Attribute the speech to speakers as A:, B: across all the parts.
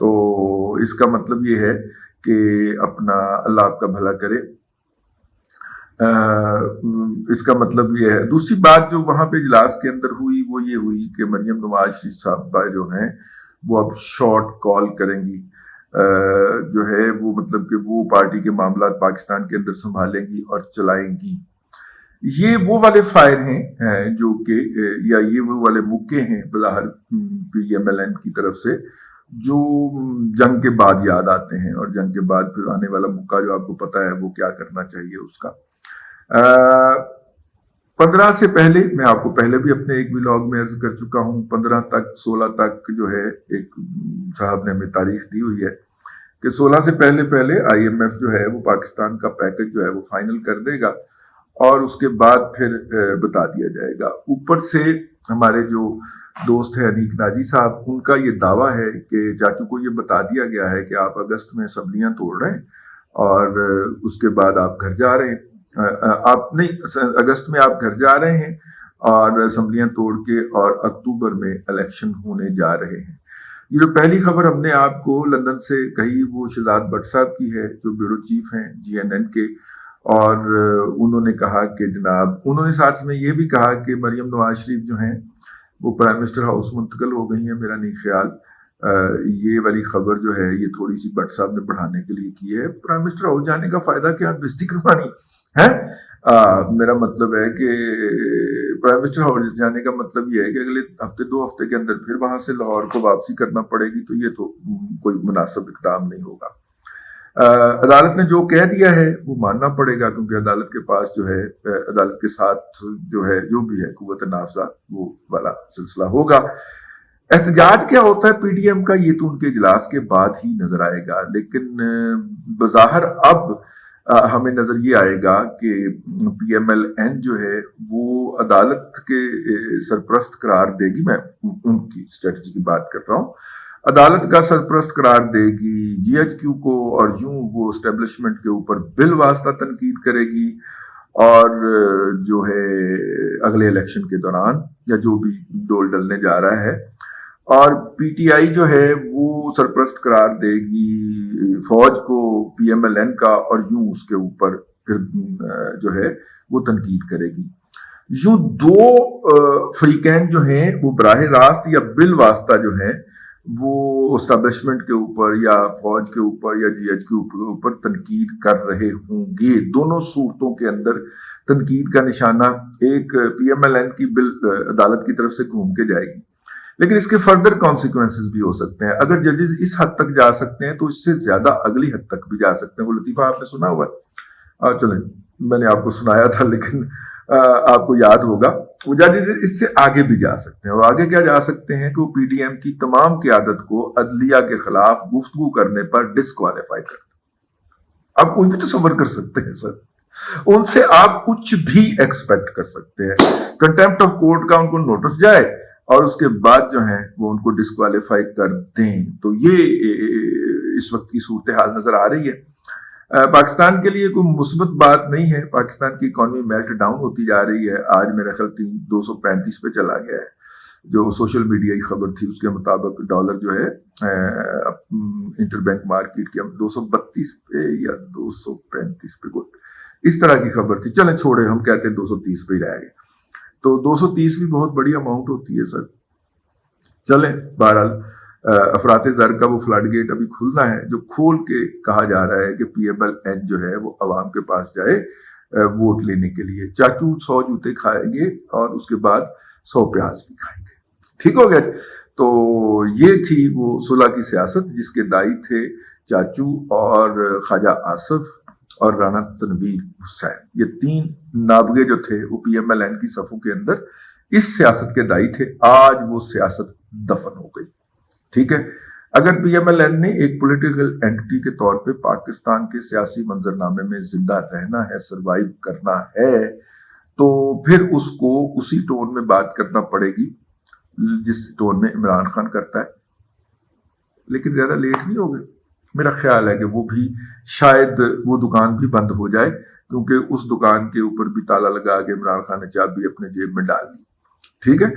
A: تو اس کا مطلب یہ ہے کہ اپنا اللہ آپ کا بھلا کرے. اس کا مطلب یہ ہے. دوسری بات جو وہاں پہ اجلاس کے اندر ہوئی وہ یہ ہوئی کہ مریم نواز شریف صاحبہ جو ہیں وہ اب شارٹ کال کریں گی, جو ہے وہ مطلب کہ وہ پارٹی کے معاملات پاکستان کے اندر سنبھالیں گی اور چلائیں گی. یہ وہ والے فائر ہیں جو کہ یا یہ وہ والے موقع ہیں بظاہر پی ایم ایل این کی طرف سے جو جنگ کے بعد یاد آتے ہیں, اور جنگ کے بعد پھر آنے والا موقع جو آپ کو پتا ہے وہ کیا کرنا چاہیے اس کا. 15 سے پہلے میں آپ کو پہلے بھی اپنے ایک ولاگ میں عرض کر چکا ہوں, 15 تک 16 تک جو ہے ایک صاحب نے ہمیں تاریخ دی ہوئی ہے کہ 16 سے پہلے آئی ایم ایف جو ہے وہ پاکستان کا پیکج جو ہے وہ فائنل کر دے گا اور اس کے بعد پھر بتا دیا جائے گا. اوپر سے ہمارے جو دوست ہیں انیک ناجی صاحب, ان کا یہ دعویٰ ہے کہ چاچو کو یہ بتا دیا گیا ہے کہ آپ اگست میں اسمبلیاں توڑ رہے ہیں اور اس کے بعد آپ گھر جا رہے ہیں. آپ نہیں, اگست میں آپ گھر جا رہے ہیں اور اسمبلیاں توڑ کے, اور اکتوبر میں الیکشن ہونے جا رہے ہیں. یہ جو پہلی خبر ہم نے آپ کو لندن سے کہی وہ شہزاد بٹ صاحب کی ہے جو بیورو چیف ہیں GNN کے, اور انہوں نے کہا کہ جناب انہوں نے ساتھ میں یہ بھی کہا کہ مریم نواز شریف جو ہیں وہ پرائم منسٹر ہاؤس منتقل ہو گئی ہیں. میرا نہیں خیال یہ والی خبر جو ہے یہ تھوڑی سی بٹ صاحب نے بڑھانے کے لیے کی ہے. پرائم منسٹر ہاؤس جانے کا فائدہ کیا, بےزتی کروانی ہے. میرا مطلب ہے کہ پرائم منسٹر ہاؤس جانے کا مطلب یہ ہے کہ اگلے ہفتے 2 ہفتے کے اندر پھر وہاں سے لاہور کو واپسی کرنا پڑے گی, تو یہ تو کوئی مناسب اقدام نہیں ہوگا. عدالت نے جو کہہ دیا ہے وہ ماننا پڑے گا, کیونکہ عدالت کے پاس جو ہے, عدالت کے ساتھ جو ہے جو بھی ہے قوت نافذہ وہ والا سلسلہ ہوگا. احتجاج کیا ہوتا ہے پی ڈی ایم کا یہ تو ان کے اجلاس کے بعد ہی نظر آئے گا, لیکن بظاہر اب ہمیں نظر یہ آئے گا کہ پی ایم ایل این جو ہے وہ عدالت کے سرپرست قرار دے گی. میں ان کی اسٹریٹجی کی بات کر رہا ہوں. عدالت کا سرپرست قرار دے گی جی ایچ کیو کو, اور یوں وہ اسٹیبلشمنٹ کے اوپر بل واسطہ تنقید کرے گی, اور جو ہے اگلے الیکشن کے دوران یا جو بھی ڈول ڈلنے جا رہا ہے. اور پی ٹی آئی جو ہے وہ سرپرست قرار دے گی فوج کو, پی ایم ایل این کا, اور یوں اس کے اوپر جو ہے وہ تنقید کرے گی. یوں 2 فریقین جو ہیں وہ براہ راست یا بل واسطہ جو ہیں وہ اسٹیبلشمنٹ کے اوپر یا فوج کے اوپر یا جی ایچ کے اوپر تنقید کر رہے ہوں گے. دونوں صورتوں کے اندر تنقید کا نشانہ ایک پی ایم ایل این کی بل عدالت کی طرف سے گھوم کے جائے گی, لیکن اس کے فردر کانسیکوینسز بھی ہو سکتے ہیں. اگر ججز اس حد تک جا سکتے ہیں تو اس سے زیادہ اگلی حد تک بھی جا سکتے ہیں. وہ لطیفہ آپ نے سنا ہوا ہے, چلیں میں نے آپ کو سنایا تھا لیکن آپ کو یاد ہوگا, وہ ججز اس سے آگے بھی جا سکتے ہیں. اور آگے کیا جا سکتے ہیں کہ وہ پی ڈی ایم کی تمام قیادت کو عدلیہ کے خلاف گفتگو کرنے پر ڈسکوالیفائی کر دیں. آپ کوئی بھی تصور کر سکتے ہیں سر, ان سے آپ کچھ بھی ایکسپیکٹ کر سکتے ہیں. کنٹیمپٹ آف کورٹ کا ان کو نوٹس جائے اور اس کے بعد جو ہیں وہ ان کو ڈسکوالیفائی کر دیں. تو یہ اس وقت کی صورتحال نظر آ رہی ہے. پاکستان کے لیے کوئی مثبت بات نہیں ہے. پاکستان کی اکانومی میلٹ ڈاؤن ہوتی جا رہی ہے. آج میرا خیال 235 پہ چلا گیا ہے. جو سوشل میڈیا کی خبر تھی اس کے مطابق ڈالر جو ہے انٹر بینک مارکیٹ کی 232 پہ یا 235 پہ کوئی اس طرح کی خبر تھی. چلیں چھوڑے, ہم کہتے ہیں 230 پہ ہی رہ گئے. تو 230 بھی بہت بڑی اماؤنٹ ہوتی ہے سر. چلیں بہرحال افراط زر کا وہ فلڈ گیٹ ابھی کھلنا ہے, جو کھول کے کہا جا رہا ہے کہ پی ایم ایل این جو ہے وہ عوام کے پاس جائے ووٹ لینے کے لیے. چاچو 100 جوتے کھائیں گے اور اس کے بعد 100 پیاز بھی کھائیں گے. ٹھیک ہو گیا. تو یہ تھی وہ صلح کی سیاست جس کے دائی تھے چاچو اور خواجہ آصف اور رانا تنویر حسین. یہ 3 نابغے جو تھے وہ پی ایم ایل این کی صفوں کے اندر اس سیاست کے دائی تھے. آج وہ سیاست دفن ہو گئی. ٹھیک ہے. اگر پی ایم ایل این نے ایک پولیٹیکل اینٹی کے طور پہ پاکستان کے سیاسی منظرنامے میں زندہ رہنا ہے, سروائیو کرنا ہے, تو پھر اس کو اسی ٹون میں بات کرنا پڑے گی جس ٹون میں عمران خان کرتا ہے. لیکن زیادہ لیٹ نہیں ہوگا. میرا خیال ہے کہ وہ بھی شاید وہ دکان بھی بند ہو جائے, کیونکہ اس دکان کے اوپر بھی تالا لگا کے عمران خان نے چابی اپنے جیب میں ڈال دی. ٹھیک ہے،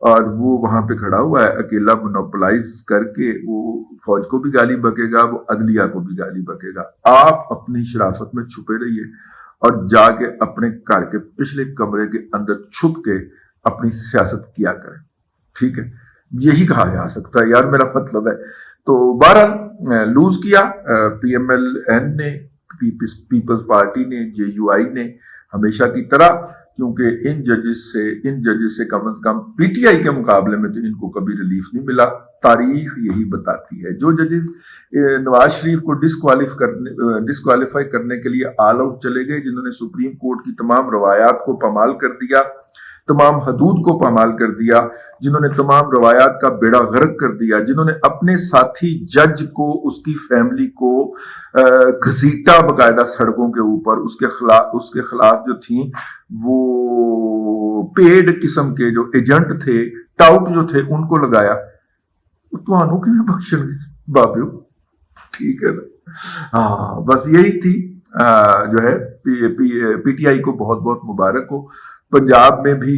A: اور وہ وہاں پہ کھڑا ہوا ہے اکیلا مونوپلائز کر کے، وہ فوج کو بھی گالی بکے گا، وہ عدلیہ کو بھی گالی بکے گا۔ آپ اپنی شرافت میں چھپے رہیے اور جا کے اپنے گھر کے پچھلے کمرے کے اندر چھپ کے اپنی سیاست کیا کریں، ٹھیک ہے، یہی کہا جا سکتا ہے یار، میرا مطلب ہے۔ تو بہرحال لوز کیا پی ایم ایل این نے، پیپلز پارٹی نے، جے یو آئی نے، ہمیشہ کی طرح، کیونکہ ان ججز سے کم از کم پی ٹی آئی کے مقابلے میں تو ان کو کبھی ریلیف نہیں ملا۔ تاریخ یہی بتاتی ہے، جو ججز نواز شریف کو ڈسکوالیفائی کرنے کے لیے آل آؤٹ چلے گئے، جنہوں نے سپریم کورٹ کی تمام روایات کو پامال کر دیا، تمام حدود کو پامال کر دیا، جنہوں نے تمام روایات کا بیڑا غرق کر دیا، جنہوں نے اپنے ساتھی جج کو، اس کی فیملی کو گھسیٹا باقاعدہ سڑکوں کے اوپر، اس کے خلاف جو تھیں وہ پیڈ قسم کے جو ایجنٹ تھے، ٹاؤٹ جو تھے، ان کو لگایا، تمہانوں کی بخشن گے بابیو، ٹھیک ہے نا۔ ہاں بس یہی تھی، جو ہے پی ٹی آئی کو بہت بہت مبارک ہو۔ پنجاب میں بھی،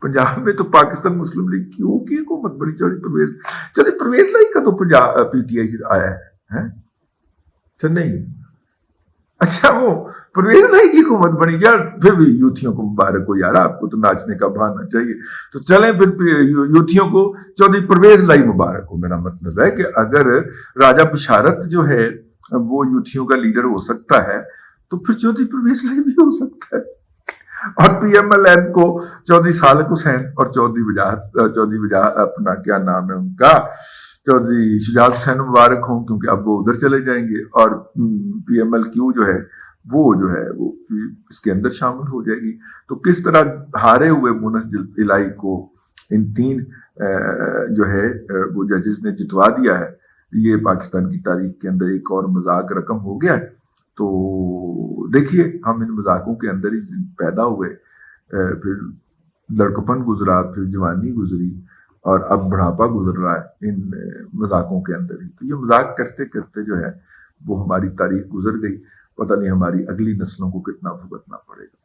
A: پنجاب میں تو پاکستان مسلم لیگ کیوں کی حکومت بڑی چلی، پرویز لائی کا تو پنجاب پی ٹی آئی سے آیا ہے، اچھا نہیں، اچھا وہ پرویز لائی کی حکومت بنی یار، پھر بھی یوتھیوں کو مبارک ہو یار، آپ کو تو ناچنے کا بہانا چاہیے۔ تو چلیں پھر یوتھیوں کو چودھری پرویز لائی مبارک ہو۔ میرا مطلب ہے کہ اگر راجہ بشارت جو ہے وہ یوتھیوں کا لیڈر ہو سکتا ہے تو پھر چودھری پرویز لائی بھی ہو سکتا ہے، اور پی ایم ایل این کو چودھری صالح حسین اور چودھری اپنا کیا نام ہے ان کا، چودھری شجاعت حسین مبارک ہوں، کیونکہ اب وہ ادھر چلے جائیں گے، اور پی ایم ایل کیو جو ہے وہ اس کے اندر شامل ہو جائے گی۔ تو کس طرح ہارے ہوئے مونس الہی کو ان تین جو ہے وہ ججز نے جتوا دیا ہے، یہ پاکستان کی تاریخ کے اندر ایک اور مذاق رقم ہو گیا ہے۔ تو دیکھیے ہم ان مذاقوں کے اندر ہی پیدا ہوئے، پھر لڑکپن گزرا، پھر جوانی گزری، اور اب بڑھاپا گزر رہا ہے ان مذاقوں کے اندر ہی۔ تو یہ مذاق کرتے کرتے جو ہے وہ ہماری تاریخ گزر گئی، پتہ نہیں ہماری اگلی نسلوں کو کتنا بھگتنا پڑے گا۔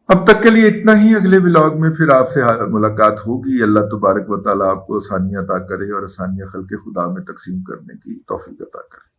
A: اب تک کے لیے اتنا ہی، اگلے ولاگ میں پھر آپ سے ملاقات ہوگی۔ اللہ تبارک و تعالیٰ آپ کو آسانیاں عطا کرے اور آسانیاں خلق خدا میں تقسیم کرنے کی توفیق عطا کرے۔